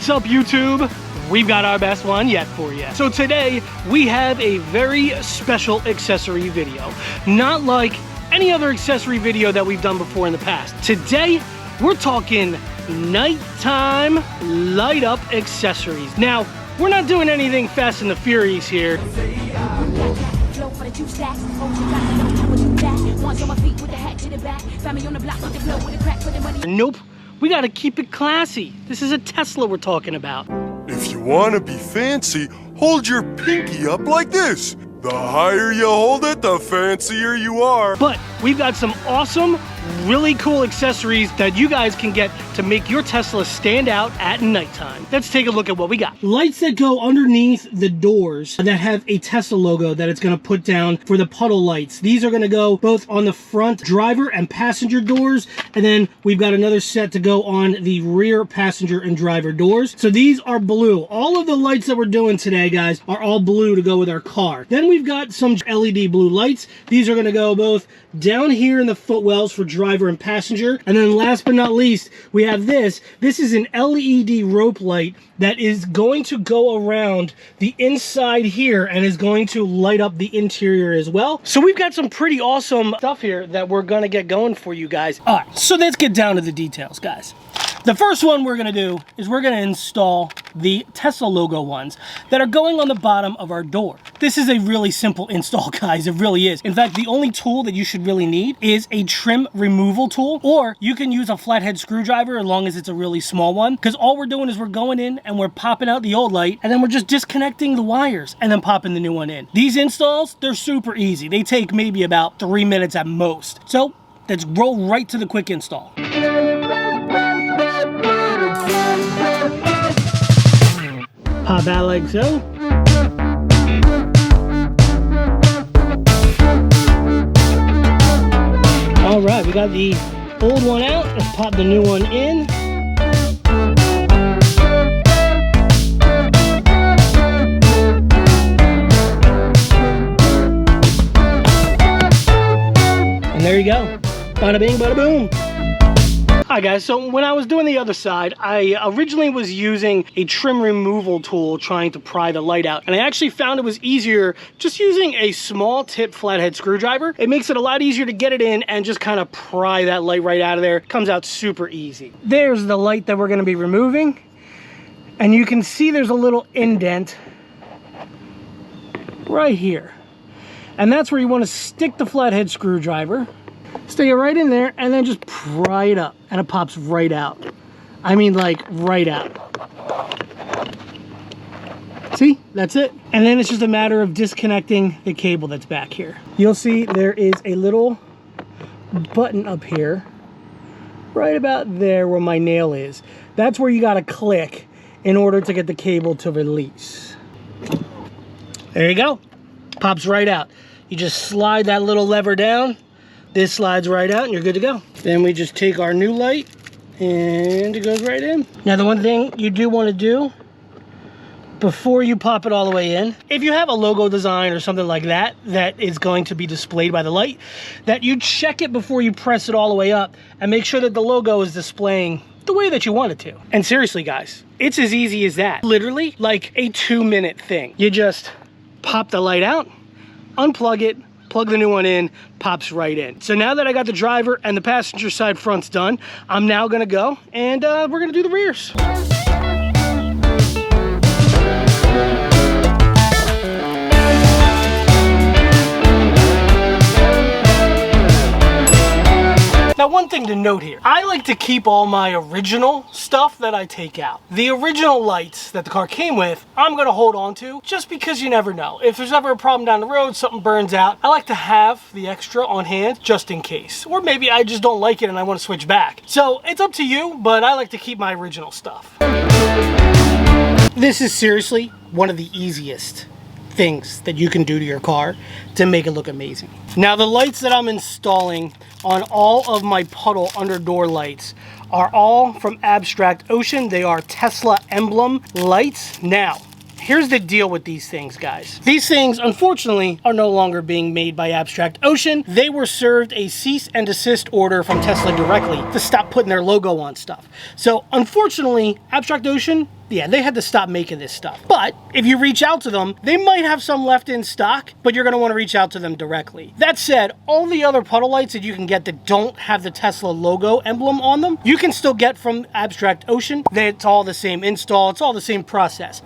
What's up, YouTube? We've got our best one yet for you. So today, we have a very special accessory video. Not like any other accessory video that we've done before in the past. Today, we're talking nighttime light up accessories. Now, we're not doing anything Fast and the Furious here. Nope, we gotta keep it classy. This is a Tesla we're talking about. If you want to be fancy, hold your pinky up like this. The higher you hold it, the fancier you are. But we've got some awesome, really cool accessories that you guys can get to make your Tesla stand out at nighttime. Let's take a look at what we got. Lights that go underneath the doors that have a Tesla logo that it's going to put down for the Puddle Lights. These are going to go both on the front driver and passenger doors, and then we've got another set to go on the rear passenger and driver doors. So these are blue. All of the lights that we're doing today, guys, are all blue to go with our car. Then we've got some LED blue lights. These are going to go both down here in the footwells for driver and passenger. And then last but not least, we have this. This is an LED rope light that is going to go around the inside here and is going to light up the interior as well. So we've got some pretty awesome stuff here that we're going to get going for you guys. All right, so let's get down to the details, guys. The first one we're going to do is we're going to install the Tesla logo ones that are going on the bottom of our door. This is a really simple install, guys. It really is. In fact, the only tool that you should really need is a trim removal tool, or you can use a flathead screwdriver as long as it's a really small one, because all we're doing is we're going in and we're popping out the old light, and then we're just disconnecting the wires and then popping the new one in. These installs, they're super easy. They take maybe about 3 minutes at most. So let's roll right to the quick install. Pop out like so. All right, we got the old one out. Let's pop the new one in. And there you go. Bada bing, bada boom. Hi guys, so when I was doing the other side, I originally was using a trim removal tool trying to pry the light out, and I actually found it was easier just using a small tip flathead screwdriver. It makes it a lot easier to get it in and just kind of pry that light right out of there. It comes out super easy. There's the light that we're going to be removing, and you can see there's a little indent right here, and that's where you want to stick the flathead screwdriver. Stick it right in there and then just pry it up, and it pops right out. I mean, like right out. See, that's it. And then it's just a matter of disconnecting the cable that's back here. You'll see there is a little button up here, right about there where my nail is. That's where you gotta click in order to get the cable to release. There you go. Pops right out. You just slide that little lever down. This slides right out and you're good to go. Then we just take our new light and it goes right in. Now the one thing you do want to do before you pop it all the way in, if you have a logo design or something like that that is going to be displayed by the light, that you check it before you press it all the way up and make sure that the logo is displaying the way that you want it to. And seriously guys, it's as easy as that. Literally like a 2-minute thing. You just pop the light out, unplug it, plug the new one in, pops right in. So now that I got the driver and the passenger side fronts done, I'm now gonna go and we're gonna do the rears. Now, one thing to note here, I like to keep all my original stuff that I take out. The original lights that the car came with, I'm gonna hold on to just because you never know. If there's ever a problem down the road, something burns out, I like to have the extra on hand just in case. Or maybe I just don't like it and I wanna switch back. So it's up to you, but I like to keep my original stuff. This is seriously one of the easiest things that you can do to your car to make it look amazing. Now the lights that I'm installing on all of my Puddle under door lights are all from Abstract Ocean. They are Tesla emblem lights. Now, here's the deal with these things, guys. These things, unfortunately, are no longer being made by Abstract Ocean. They were served a cease and desist order from Tesla directly to stop putting their logo on stuff. So, unfortunately, Abstract Ocean, yeah, they had to stop making this stuff. But if you reach out to them, they might have some left in stock, but you're going to want to reach out to them directly. That said, all the other puddle lights that you can get that don't have the Tesla logo emblem on them, you can still get from Abstract Ocean. It's all the same install. It's all the same process.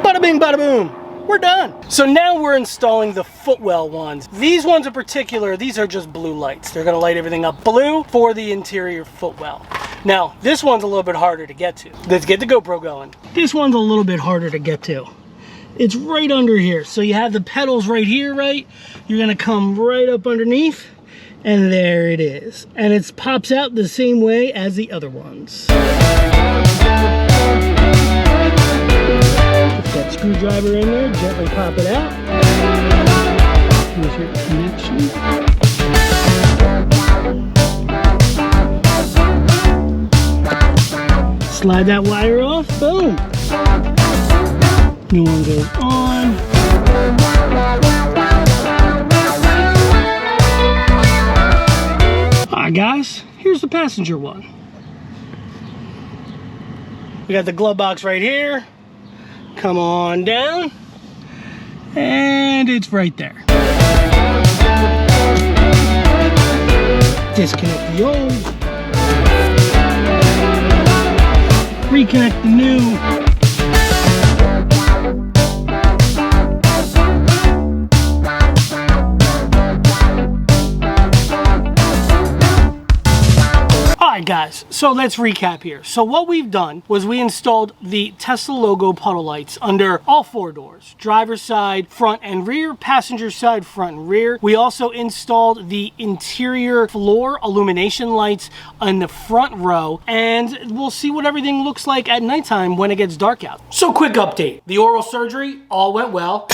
Bada bing, bada boom. We're done. So now we're installing the footwell ones. These ones in particular, these are just blue lights. They're gonna light everything up blue for the interior footwell. Now, this one's a little bit harder to get to. Let's get the GoPro going. This one's a little bit harder to get to. It's right under here. So you have the pedals right here, right? You're gonna come right up underneath, and there it is. And it pops out the same way as the other ones. That screwdriver in there, gently pop it out. Here's your connection. Slide that wire off, boom. New one goes on. Alright guys, here's the passenger one. We got the glove box right here. Come on down, and it's right there. Disconnect the old, reconnect the new. Alright guys, so let's recap here. So what we've done was we installed the Tesla logo puddle lights under all four doors. Driver's side, front and rear, passenger side, front and rear. We also installed the interior floor illumination lights in the front row, and we'll see what everything looks like at nighttime when it gets dark out. So quick update. The oral surgery all went well.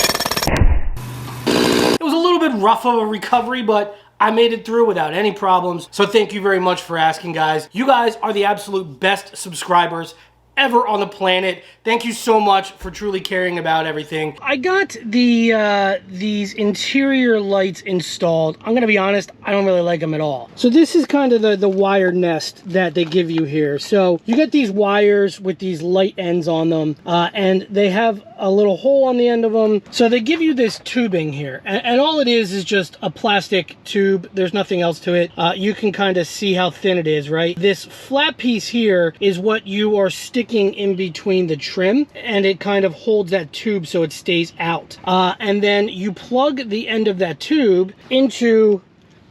It was a little bit rough of a recovery, but I made it through without any problems. So thank you very much for asking, guys. You guys are the absolute best subscribers ever on the planet. Thank you so much for truly caring about everything. I got these interior lights installed. I'm gonna be honest, I don't really like them at all. So this is kind of the wire nest that they give you here. So you get these wires with these light ends on them, and they have a little hole on the end of them. So they give you this tubing here, and all it is just a plastic tube. There's nothing else to it. You can kind of see how thin it is, right? This flat piece here is what you are sticking in between the trim, and it kind of holds that tube so it stays out. And then you plug the end of that tube into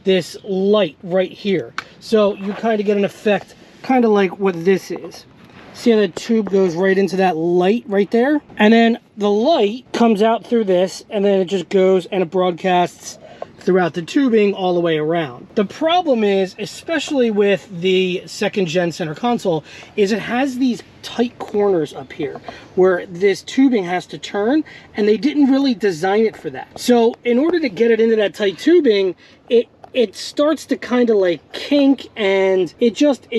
this light right here. So you kind of get an effect, kind of like what this is. See how the tube goes right into that light right there? And then the light comes out through this, and then it just goes and it broadcasts throughout the tubing all the way around. The problem is, especially with the second gen center console, is it has these tight corners up here where this tubing has to turn, and they didn't really design it for that. So in order to get it into that tight tubing, it starts to kind of like kink, and it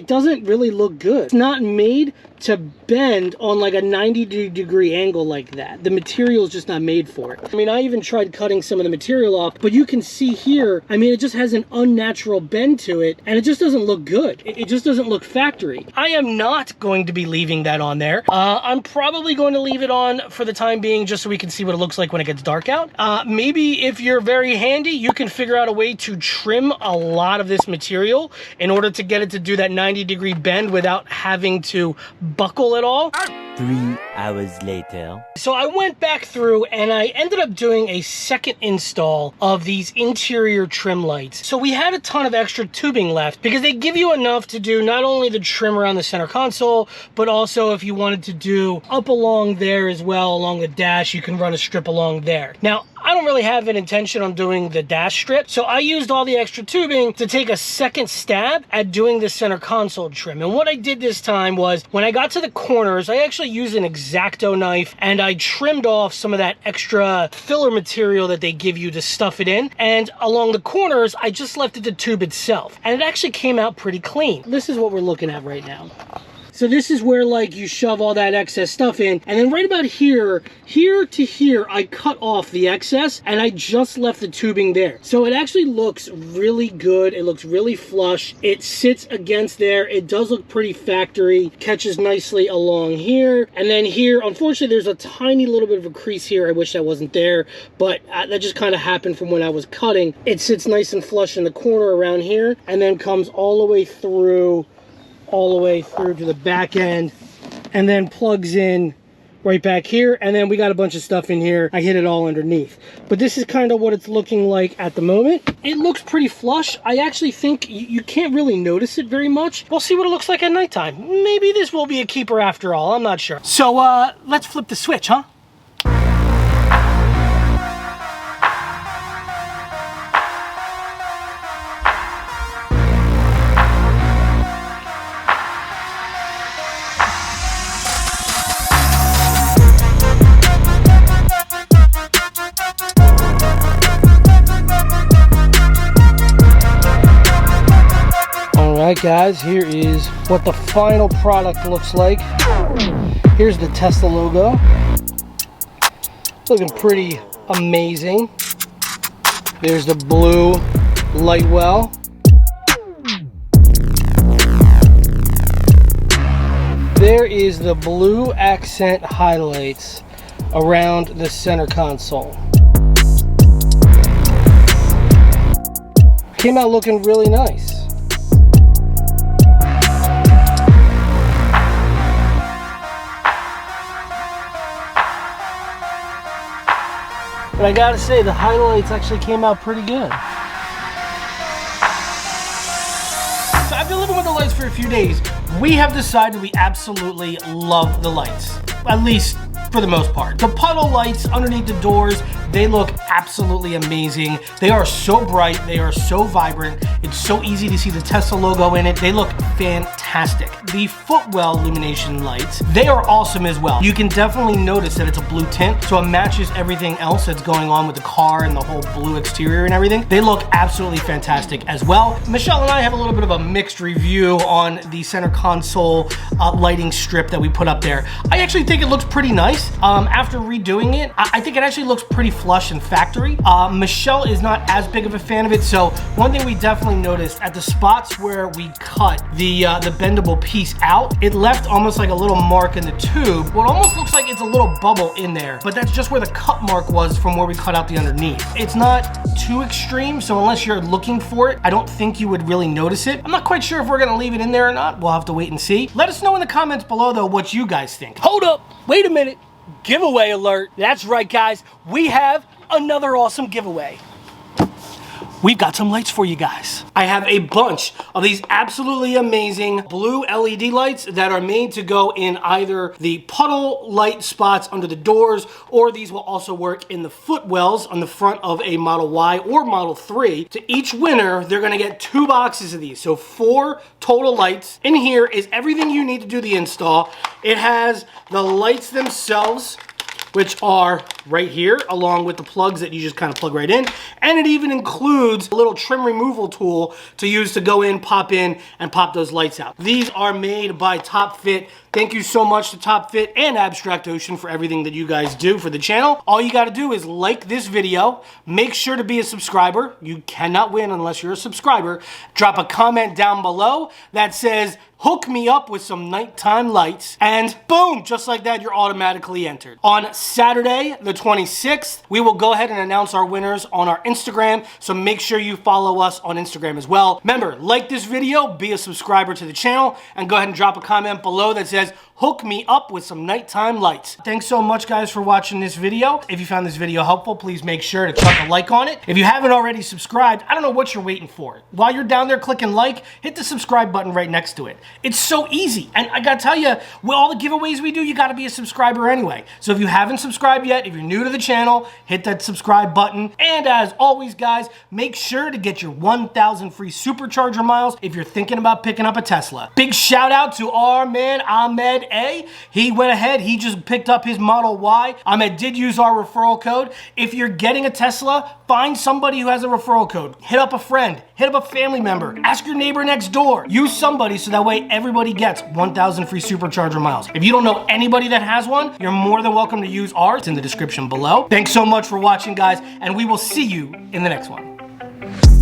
doesn't really look good. It's not made to bend on like a 90-degree angle like that. The material is just not made for it. I mean, I even tried cutting some of the material off, but you can see here, I mean, it just has an unnatural bend to it, and it just doesn't look good. It just doesn't look factory. I am not going to be leaving that on there. I'm probably going to leave it on for the time being, just so we can see what it looks like when it gets dark out. Maybe if you're very handy, you can figure out a way to trim a lot of this material in order to get it to do that 90-degree bend without having to buckle at all. 3 hours later. So I went back through and I ended up doing a second install of these interior trim lights. So we had a ton of extra tubing left because they give you enough to do not only the trim around the center console, but also if you wanted to do up along there as well, along the dash, you can run a strip along there. Now, I don't really have an intention on doing the dash strip, so I used all the extra tubing to take a second stab at doing the center console trim. And what I did this time was, when I got to the corners, I actually used an X-Acto knife and I trimmed off some of that extra filler material that they give you to stuff it in. And along the corners, I just left it the tube itself. And it actually came out pretty clean. This is what we're looking at right now. So this is where like you shove all that excess stuff in, and then right about here to here, I cut off the excess and I just left the tubing there. So it actually looks really good. It looks really flush. It sits against there. It does look pretty factory. Catches nicely along here. And then here, unfortunately, there's a tiny little bit of a crease here. I wish that wasn't there, but that just kind of happened from when I was cutting. It sits nice and flush in the corner around here, and then comes all the way through to the back end, and then plugs in right back here. And then we got a bunch of stuff in here. I hid it all underneath, but this is kind of what it's looking like at the moment. It looks pretty flush. I actually think you can't really notice it very much. We'll see what it looks like at nighttime. Maybe this will be a keeper after all. I'm not sure. So let's flip the switch, huh? Alright guys, here is what the final product looks like. Here's the Tesla logo. Looking pretty amazing. There's the blue light well. There is the blue accent highlights around the center console. Came out looking really nice. But I gotta say, the highlights actually came out pretty good. So I've been living with the lights for a few days. We have decided we absolutely love the lights, at least for the most part. The puddle lights underneath the doors, they look absolutely amazing. They are so bright, they are so vibrant. It's so easy to see the Tesla logo in it. They look fantastic. The footwell illumination lights, they are awesome as well. You can definitely notice that it's a blue tint, so it matches everything else that's going on with the car and the whole blue exterior and everything. They look absolutely fantastic as well. Michelle and I have a little bit of a mixed review on the center console lighting strip that we put up there. I actually think it looks pretty nice. After redoing it, I think it actually looks pretty flush and factory. Michelle is not as big of a fan of it, so one thing we definitely noticed at the spots where we cut the bendable piece out, it left almost like a little mark in the tube. What almost looks like it's a little bubble in there, but that's just where the cut mark was from where we cut out the underneath. It's not too extreme, so unless you're looking for it, I don't think you would really notice it. I'm not quite sure if we're gonna leave it in there or not. We'll have to wait and see. Let us know in the comments below though what you guys think. Hold up, wait a minute. Giveaway alert. That's right guys, we have another awesome giveaway. We've got some lights for you guys. I have a bunch of these absolutely amazing blue LED lights that are made to go in either the puddle light spots under the doors, or these will also work in the footwells on the front of a Model Y or Model 3. To each winner, they're gonna get 2 boxes of these, so 4 total lights. In here is everything you need to do the install. It has the lights themselves, which are right here, along with the plugs that you just kind of plug right in. And it even includes a little trim removal tool to use to go in, and pop those lights out. These are made by Top Fit. Thank you so much to Top Fit and Abstract Ocean for everything that you guys do for the channel. All you gotta do is like this video, make sure to be a subscriber. You cannot win unless you're a subscriber. Drop a comment down below that says, hook me up with some nighttime lights, and boom, just like that, you're automatically entered. On Saturday, the 26th, we will go ahead and announce our winners on our Instagram, so make sure you follow us on Instagram as well. Remember, like this video, be a subscriber to the channel, and go ahead and drop a comment below that says, hook me up with some nighttime lights. Thanks so much guys for watching this video. If you found this video helpful, please make sure to chuck a like on it. If you haven't already subscribed, I don't know what you're waiting for. While you're down there clicking like, hit the subscribe button right next to it. It's so easy. And I gotta tell you, with all the giveaways we do, you gotta be a subscriber anyway. So if you haven't subscribed yet, if you're new to the channel, hit that subscribe button. And as always guys, make sure to get your 1,000 free Supercharger miles if you're thinking about picking up a Tesla. Big shout out to our man Ahmed A. He went ahead, he just picked up his Model Y. Ahmed did use our referral code. If you're getting a Tesla, find somebody who has a referral code. Hit up a friend, hit up a family member, ask your neighbor next door. Use somebody so that way everybody gets 1,000 free Supercharger miles. If you don't know anybody that has one, you're more than welcome to use ours. It's in the description below. Thanks so much for watching, guys, and we will see you in the next one.